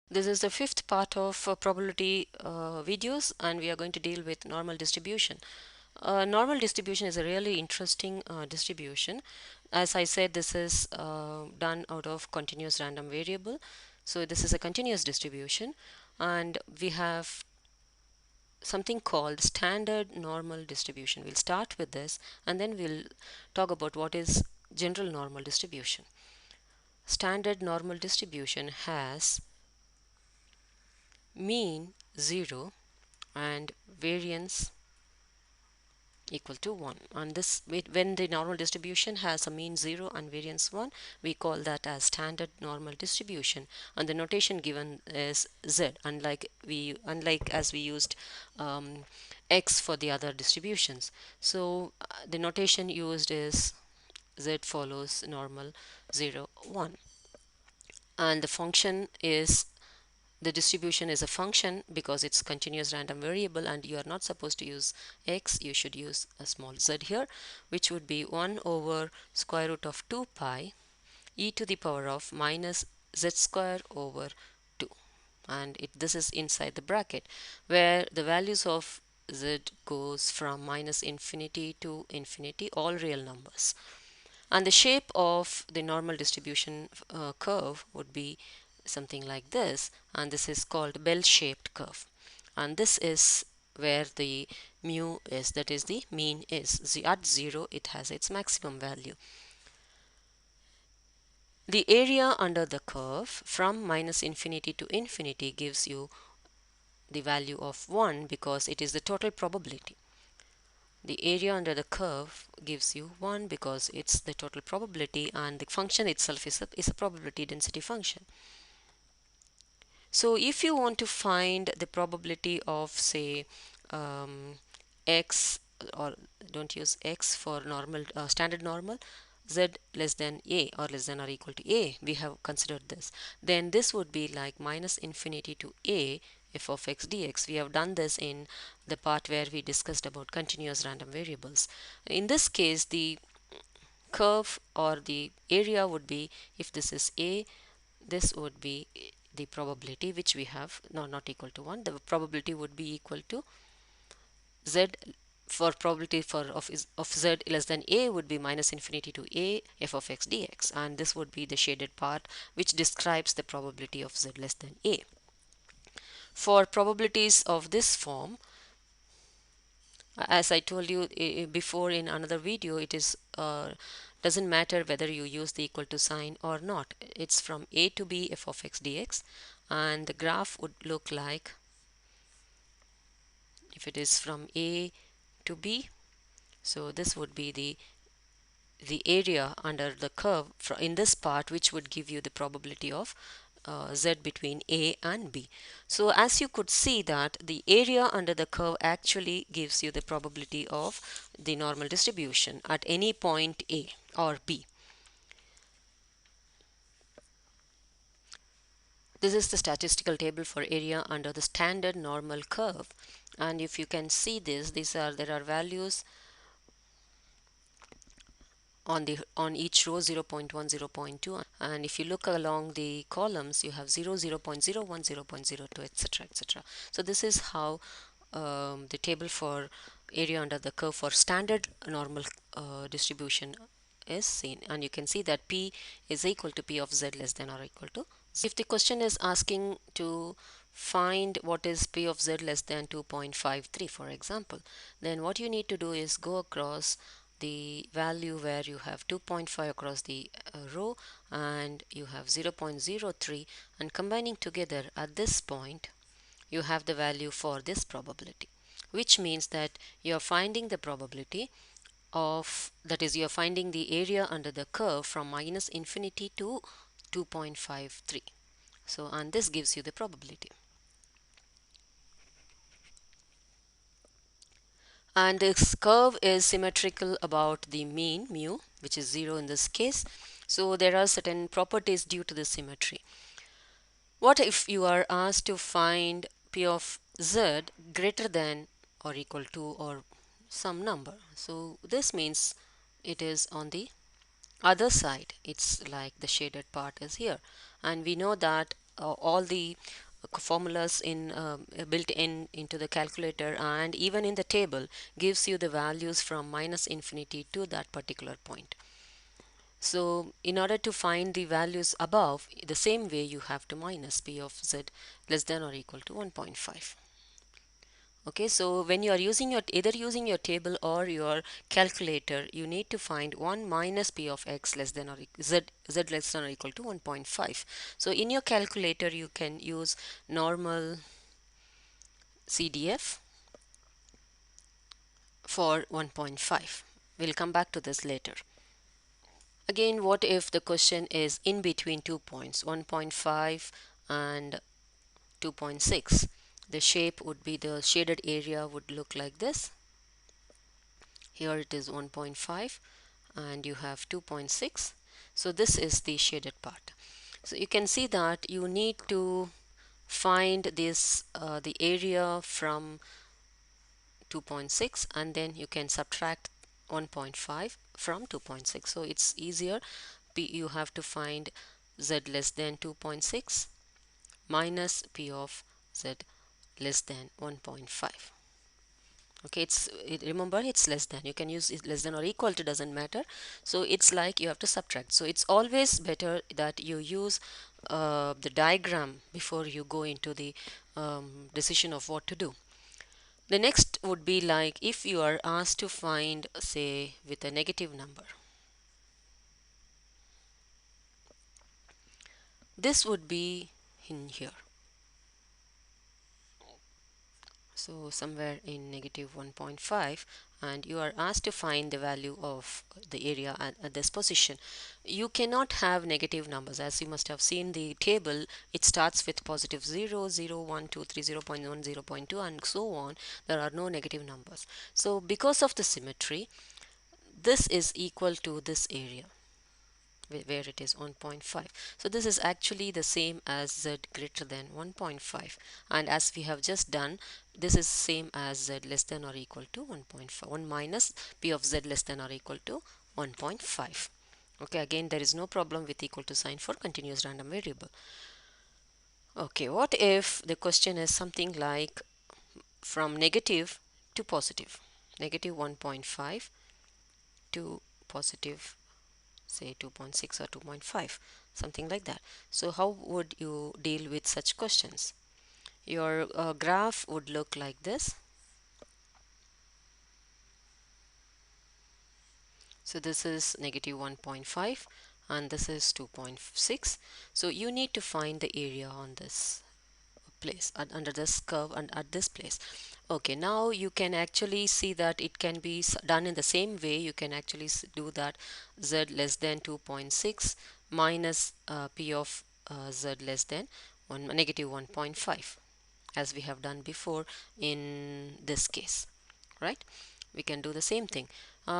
This is the fifth part of probability videos, and we are going to deal with normal distribution. Normal distribution is a really interesting distribution. As I said, this is done out of continuous random variable. So this is a continuous distribution, and we have something called standard normal distribution. We'll start with this, and then we'll talk about what is general normal distribution. Standard normal distribution has mean 0 and variance equal to 1, and this when the normal distribution has a mean 0 and variance 1, we call that as standard normal distribution, and the notation given is z, unlike as we used x for the other distributions. So the notation used is z follows normal 0 1, and the function is, the distribution is a function because it's continuous random variable, and you are not supposed to use x, you should use a small z here, which would be 1 over square root of 2 pi e to the power of minus z square over 2, and this is inside the bracket where the values of z goes from minus infinity to infinity, all real numbers. And the shape of the normal distribution curve would be something like this, and this is called bell-shaped curve, and this is where the mu is, that is the mean is. At 0 it has its maximum value. The area under the curve from minus infinity to infinity gives you the value of 1 because it is the total probability. The area under the curve gives you 1 because it's the total probability, and the function itself is a probability density function. So if you want to find the probability of, say, x, or don't use x for normal, standard normal, z less than a or less than or equal to a, we have considered this, then this would be like minus infinity to a f of x dx. We have done this in the part where we discussed about continuous random variables. In this case, the curve or the area would be, if this is a, this would be the probability which we have, no, not equal to 1, the probability would be equal to z, for probability for of z less than a would be minus infinity to a f of x dx, and this would be the shaded part which describes the probability of z less than a. For probabilities of this form, as I told you before in another video, it is doesn't matter whether you use the equal to sign or not. It's from a to b f of x dx, and the graph would look like, if it is from a to b, so this would be the area under the curve in this part, which would give you the probability of z between a and b. So as you could see that the area under the curve actually gives you the probability of the normal distribution at any point a or b. This is the statistical table for area under the standard normal curve, and if you can see this, there are values on each row, 0.1, 0.2, and if you look along the columns, you have 0, 0.01, 0.02, etc., etc. So this is how the table for area under the curve for standard normal distribution is seen, and you can see that p is equal to p of z less than or equal to 0. If the question is asking to find what is p of z less than 2.53, for example, then what you need to do is go across the value where you have 2.5 across the row, and you have 0.03, and combining together at this point you have the value for this probability, which means that you are finding the probability of, that is, you are finding the area under the curve from minus infinity to 2.53. So, and this gives you the probability. And this curve is symmetrical about the mean mu, which is 0 in this case. So there are certain properties due to the symmetry. What if you are asked to find p of z greater than or equal to or some number? So this means it is on the other side. It's like the shaded part is here, and we know that all the formulas in built in into the calculator, and even in the table gives you the values from minus infinity to that particular point. So in order to find the values above, the same way you have to minus p of z less than or equal to 1.5. Okay, so when you are using your either using your table or your calculator, you need to find 1 minus p of x less than or z less than or equal to 1.5. So in your calculator you can use normal CDF for 1.5. We'll come back to this later. Again, what if the question is in between 2 points, 1.5 and 2.6? The shape would be, the shaded area would look like this. Here it is 1.5 and you have 2.6. So this is the shaded part. So you can see that you need to find this the area from 2.6, and then you can subtract 1.5 from 2.6. So it's easier. You have to find z less than 2.6 minus p of z less than 1.5. Okay, remember it's less than, you can use it less than or equal to, doesn't matter. So it's like you have to subtract. So it's always better that you use the diagram before you go into the decision of what to do. The next would be like if you are asked to find, say, with a negative number. This would be in here. So somewhere in negative 1.5, and you are asked to find the value of the area at this position. You cannot have negative numbers. As you must have seen the table, it starts with positive 0, 0, 1, 2, 3, 0 0.1, 0 0.2 and so on. There are no negative numbers. So because of the symmetry, this is equal to this area where it is 1.5. So this is actually the same as z greater than 1.5, and as we have just done, this is same as z less than or equal to 1.5, 1 minus p of z less than or equal to 1.5. Okay, again there is no problem with equal to sign for continuous random variable. Okay, what if the question is something like from negative to positive, negative 1.5 to positive, say 2.6 or 2.5, something like that. So how would you deal with such questions? Your graph would look like this. So this is negative 1.5 and this is 2.6. So you need to find the area on this place under this curve and at this place. Okay, now you can actually see that it can be done in the same way. You can actually do that z less than 2.6 minus p of z less than negative 1.5, as we have done before in this case, right? We can do the same thing.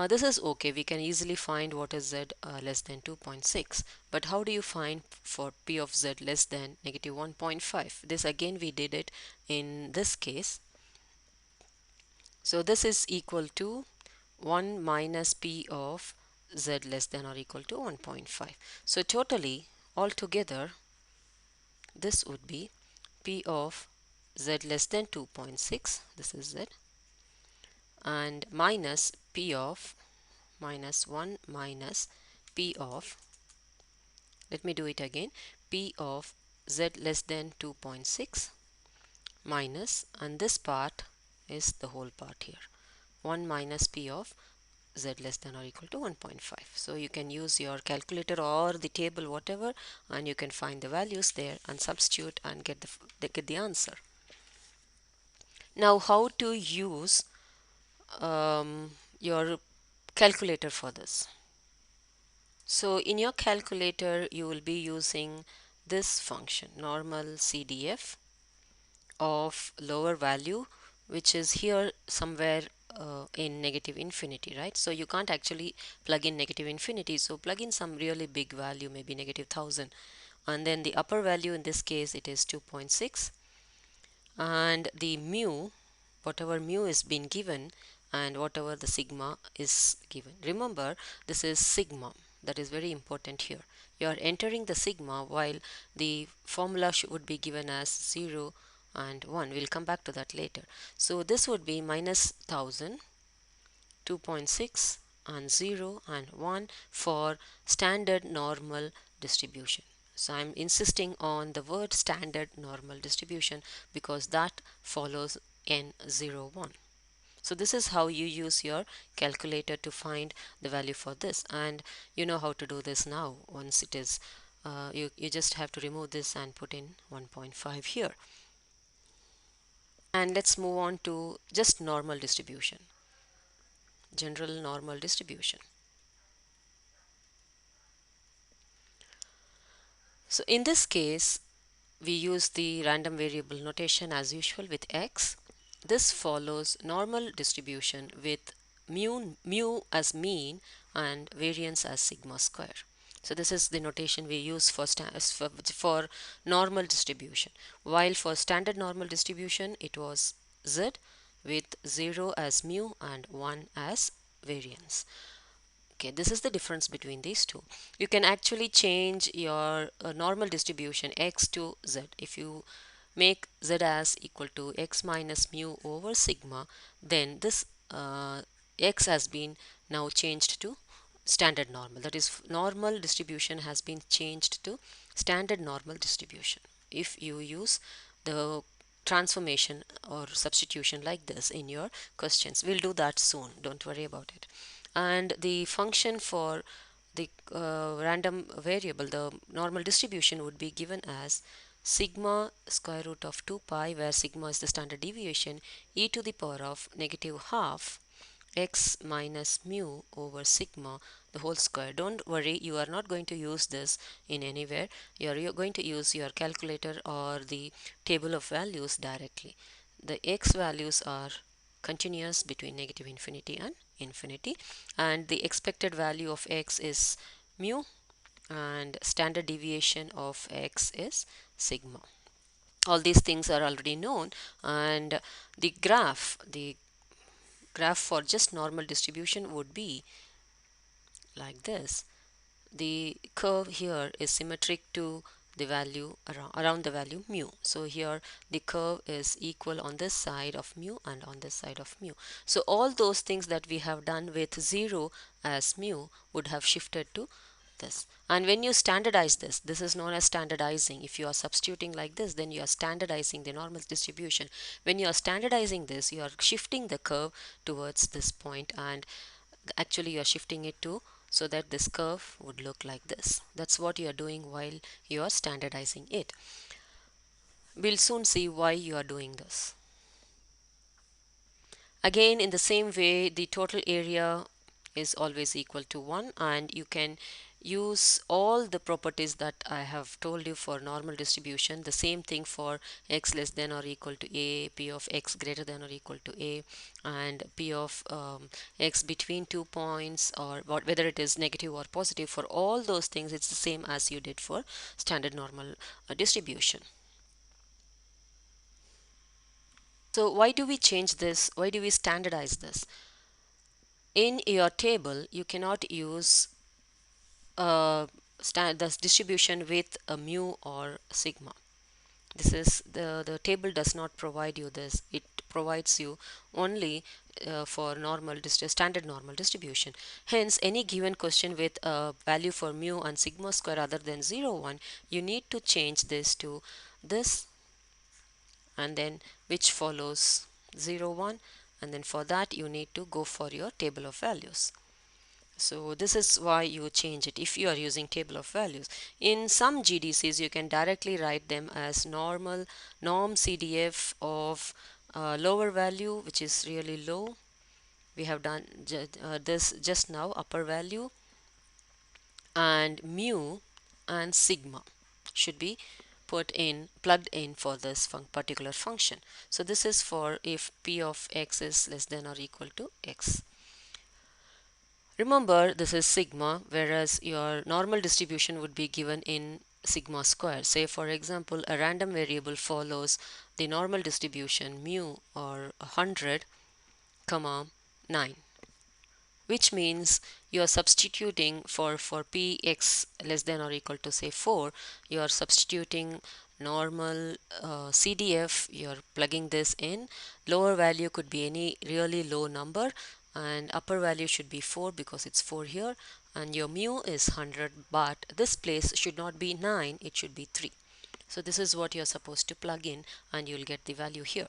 This is okay, we can easily find what is z less than 2.6, but how do you find for p of z less than negative 1.5? This again we did it in this case. So this is equal to 1 minus p of z less than or equal to 1.5. So totally altogether this would be p of z less than 2.6, this is z, and minus p of minus 1 minus p of, let me do it again, p of z less than 2.6 minus, and this part is the whole part here, 1 minus p of z less than or equal to 1.5. So you can use your calculator or the table, whatever, and you can find the values there and substitute and get the answer. Now how to use your calculator for this? So in your calculator you will be using this function, normal CDF of lower value, which is here somewhere in negative infinity, right? So you can't actually plug in negative infinity, so plug in some really big value, maybe negative 1000, and then the upper value in this case it is 2.6, and the mu, whatever mu is been given and whatever the sigma is given. Remember, this is sigma, that is very important here. you are entering the sigma, while the formula would be given as 0 and 1. We'll come back to that later. So this would be minus 1000, 2.6 and 0 and 1 for standard normal distribution. So I'm insisting on the word standard normal distribution because that follows n01. So this is how you use your calculator to find the value for this, and you know how to do this now. Once it is you just have to remove this and put in 1.5 here. And let's move on to just normal distribution, general normal distribution. So in this case, we use the random variable notation as usual with x. This follows normal distribution with mu as mean and variance as sigma square. So this is the notation we use for normal distribution. While for standard normal distribution, it was z with 0 as mu and 1 as variance. Okay, this is the difference between these two. You can actually change your normal distribution x to z. If you make z as equal to x minus mu over sigma, then this x has been now changed to standard normal. That is, normal distribution has been changed to standard normal distribution. If you use the transformation or substitution like this in your questions, we'll do that soon, don't worry about it. And the function for the random variable, the normal distribution, would be given as sigma square root of 2 pi, where sigma is the standard deviation, e to the power of negative half x minus mu over sigma the whole square. Don't worry, you are not going to use this in anywhere. You're going to use your calculator or the table of values directly. The x values are continuous between negative infinity and infinity, and the expected value of x is mu, and standard deviation of x is sigma. All these things are already known, and the graph for just normal distribution would be like this. The curve here is symmetric to the value around the value mu. So here the curve is equal on this side of mu and on this side of mu. So all those things that we have done with 0 as mu would have shifted to this. And when you standardize this, this is known as standardizing. If you are substituting like this, then you are standardizing the normal distribution. When you are standardizing this, you are shifting the curve towards this point, and actually you are shifting it to so that this curve would look like this. That's what you are doing while you are standardizing it. We'll soon see why you are doing this. Again, in the same way, the total area is always equal to 1, and you can use all the properties that I have told you for normal distribution. The same thing for x less than or equal to a, p of x greater than or equal to a, and p of x between 2 points, or whether it is negative or positive. For all those things, it's the same as you did for standard normal distribution. So why do we change this? Why do we standardize this? In your table, you cannot use the distribution with a mu or sigma. This is the table does not provide you this. It provides you only for standard normal distribution. Hence, any given question with a value for mu and sigma square other than 0, 1, you need to change this to this, and then which follows 0, 1, and then for that you need to go for your table of values. So this is why you change it if you are using table of values. In some GDCs, you can directly write them as norm CDF of lower value, which is really low. We have done this just now, upper value, and mu and sigma should be plugged in for this particular function. So this is for if p of x is less than or equal to x. Remember, this is sigma, whereas your normal distribution would be given in sigma square. Say for example, a random variable follows the normal distribution mu or 100, comma 9. which means you are substituting for px less than or equal to say 4, you are substituting normal CDF, you're plugging this in. Lower value could be any really low number, and upper value should be 4 because it's 4 here, and your mu is 100, but this place should not be 9, it should be 3. So this is what you're supposed to plug in, and you'll get the value here.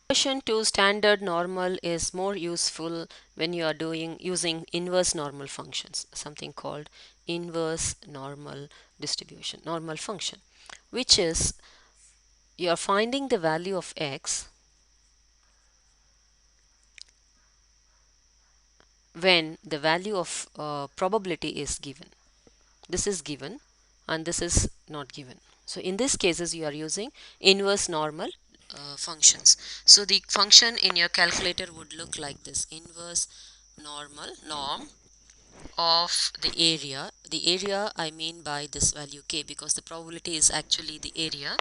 Conversion to standard normal is more useful when you are using inverse normal functions, something called inverse normal distribution, normal function, which is you are finding the value of x when the value of probability is given. This is given and this is not given. So in these cases you are using inverse normal functions. So the function in your calculator would look like this: inverse norm of the area. The area I mean by this value k, because the probability is actually the area,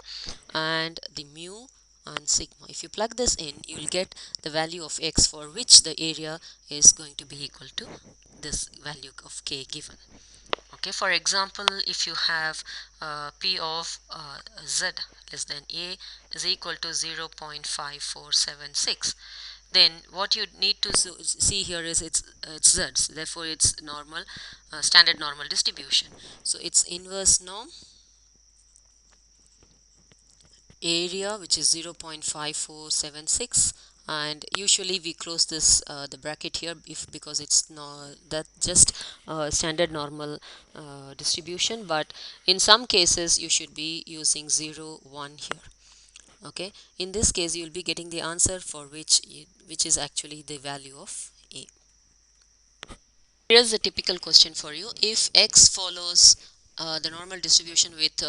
and the mu and sigma. If you plug this in, you will get the value of x for which the area is going to be equal to this value of k given. Okay, for example, if you have p of z less than a is equal to 0.5476, then what you need to see here is it's z, therefore it's normal, standard normal distribution. So it's inverse norm area, which is 0.5476, and usually we close this the bracket here if because it's not that just standard normal distribution, but in some cases you should be using 0 1 here. Okay, in this case you will be getting the answer for which is actually the value of a. Here's a typical question for you. If x follows the normal distribution with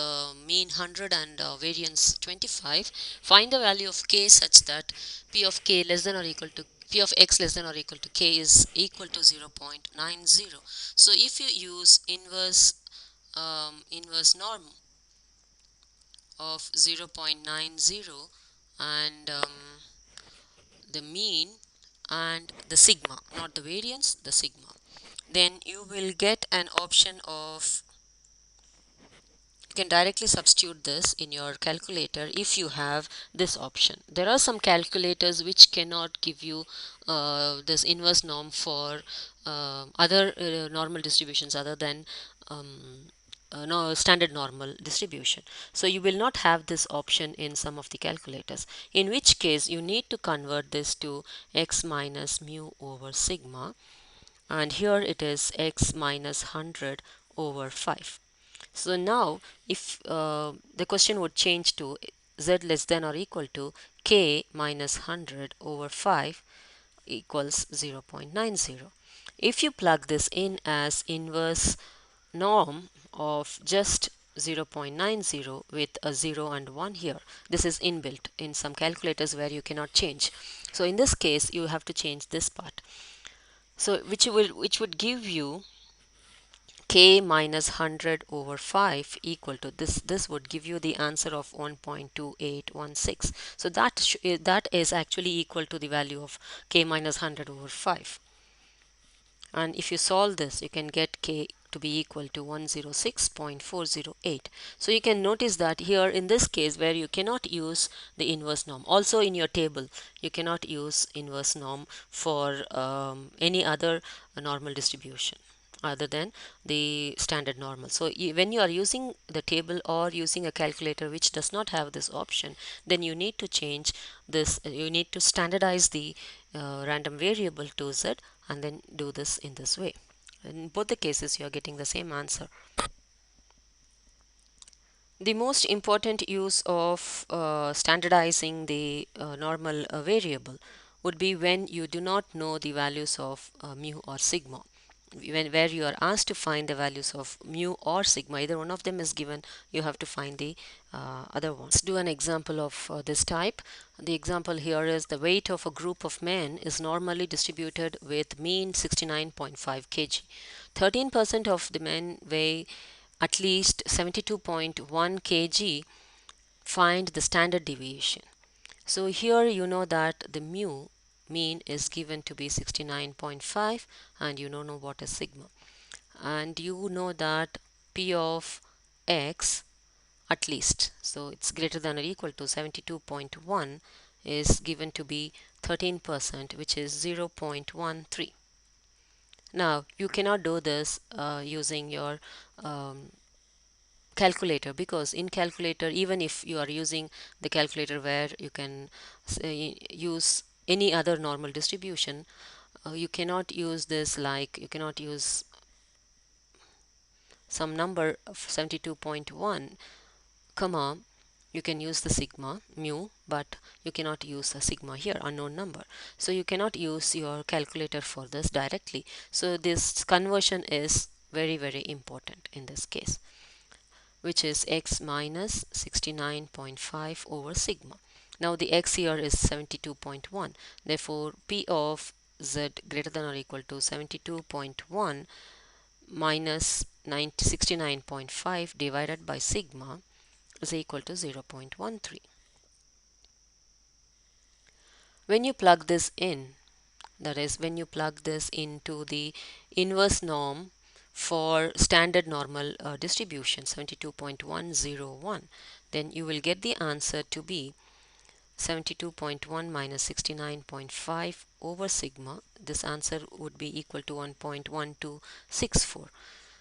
mean 100 and variance 25, find the value of k such that p of k less than or equal to p of x less than or equal to k is equal to 0.90. So if you use inverse norm of 0.90 and the mean and the sigma, not the variance, the sigma, then you will get an option of, you can directly substitute this in your calculator if you have this option. There are some calculators which cannot give you this inverse norm for other normal distributions other than no standard normal distribution. So you will not have this option in some of the calculators, in which case you need to convert this to x minus mu over sigma, and here it is x minus 100 over 5. So now if the question would change to z less than or equal to k minus 100 over 5 equals 0.90. If you plug this in as inverse norm of just 0.90 with a 0 and 1 here, this is inbuilt in some calculators where you cannot change. So in this case you have to change this part. So which would give you k minus 100 over 5 equal to this would give you the answer of 1.2816. So that is actually equal to the value of k minus 100 over 5. And if you solve this, you can get k to be equal to 106.408. So you can notice that here in this case where you cannot use the inverse norm, also in your table you cannot use inverse norm for any other normal distribution other than the standard normal. So when you are using the table or using a calculator which does not have this option, then you need to change this, you need to standardize the random variable to z and then do this in this way. In both the cases you are getting the same answer. The most important use of standardizing the normal variable would be when you do not know the values of mu or sigma. Where you are asked to find the values of mu or sigma, either one of them is given, you have to find the other one. Let's do an example of this type. The example here is the weight of a group of men is normally distributed with mean 69.5 kg. 13% of the men weigh at least 72.1 kg. Find the standard deviation. So here you know that the mu mean is given to be 69.5, and you don't know what is sigma. And you know that P of x at least, so it's greater than or equal to 72.1, is given to be 13%, which is 0.13. Now you cannot do this using your um, calculator, because in calculator, even if you are using the calculator where you can use any other normal distribution, you cannot use this, like you cannot use some number of 72.1 comma, you can use the sigma mu, but you cannot use a sigma here, unknown number. So you cannot use your calculator for this directly. So this conversion is very, very important in this case, which is x minus 69.5 over sigma. Now the x here is 72.1. Therefore, P of z greater than or equal to 72.1 minus 69.5 divided by sigma is equal to 0.13. When you plug this in, that is, when you plug this into the inverse norm for standard normal distribution 72.101, then you will get the answer to be 72.1 minus 69.5 over sigma. This answer would be equal to 1.1264.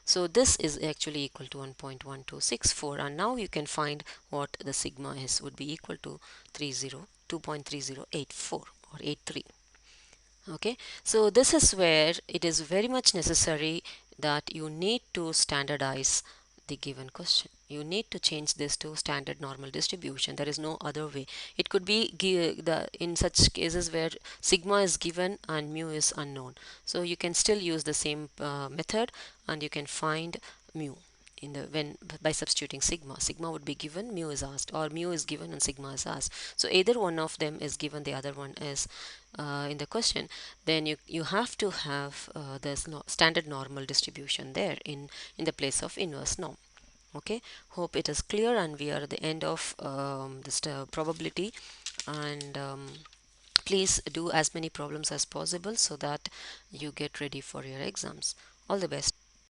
So this is actually equal to 1.1264, and now you can find what the sigma is, would be equal to 2.3084 or 83. Okay, so this is where it is very much necessary that you need to standardize the given question. You need to change this to standard normal distribution. There is no other way. It could be in such cases where sigma is given and mu is unknown, so you can still use the same method, and you can find mu in the when by substituting sigma would be given, mu is asked, or mu is given and sigma is asked. So either one of them is given, the other one is in the question, then you have to have this standard normal distribution there in the place of inverse norm. Okay, hope it is clear, and we are at the end of this probability, and please do as many problems as possible so that you get ready for your exams. All the best.